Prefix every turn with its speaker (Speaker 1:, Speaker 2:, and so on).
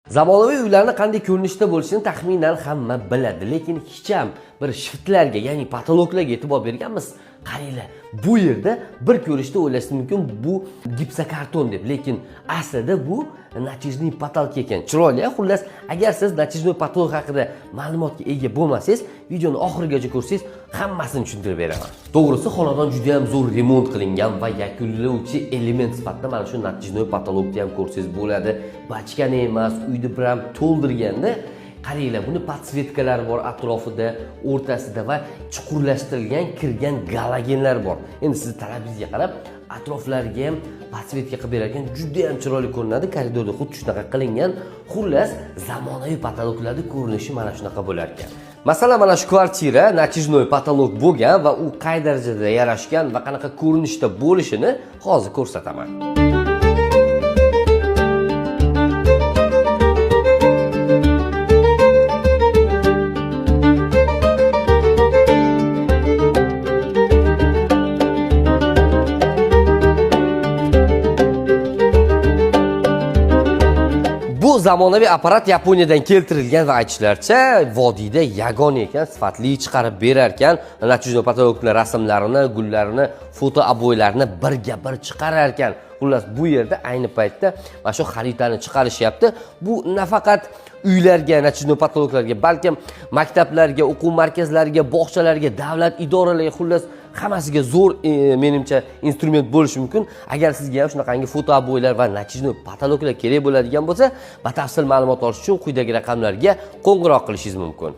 Speaker 1: Zamonaviy uylarni qanday ko'rinishda bo'lishini taxminan hamma biladi, lekin hech ham bir shiftlarga, ya'ni patologlarga e'tibor berganmiz. Qaranglar, bu yerda bir ko'rishda o'ylashingiz mumkin bu gipsokarton deb, lekin aslida bu natijniy patolog ekan. Chiroyli, xullas, agar siz natijniy patolog haqida ma'lumotga ega bo'lmasangiz, videoni oxirigacha ko'rsangiz, hammasini tushuntirib beraman. To'g'risi, xonadon juda ham zo'r remont qilingan va yakunlovchi element sifatida mana shu natijniy patologni ham ko'rsangiz bo'ladi. Bachkana emas, uyni bilan to'ldirganda qaranglar, buni podsvetkalari bor atrofida, o'rtasida va chuqurlashtirilgan kirgan galogenlar bor. Endi siz talabingizga qarab atroflariga ham podsvetka qilib berarkan juda ham chiroyli ko'rinadi. Koridorda xuddi shunaqa qilingan. Xullas, zamonaviy patologlarda ko'rinishi mana shunaqa bo'lar ekan. Masalan, mana shu kvartira natijnoy patolog bo'lgan va u qay darajada yarashgan va qanaqa ko'rinishda bo'lishini hozir ko'rsataman. Bu zamonaviy apparat Yaponiyadan keltirilgan va aytishlaricha vodiyda yagona ekan, sifatli chiqarib berar ekan. Natijnoy patologlar rasmlarini, gullarini, foto aboylarini birga bir chiqarar ekan. Xullas, bu yerda ayni paytda mana shu xaritani chiqarishyapti. Bu nafaqat uylarga, natijnoy patologlarga, balkim maktablarga, o'quv markazlariga, bog'chalarga, davlat idoralariga, xullas hammasiga zo'r menimcha instrument bo'lishi mumkin. Agar sizga ham shunaqangi foto aboylar va natijnoy patologlar kerak bo'ladigan bo'lsa, batafsil ma'lumot olish uchun quyidagi raqamlarga qo'ng'iroq qilishingiz mumkin.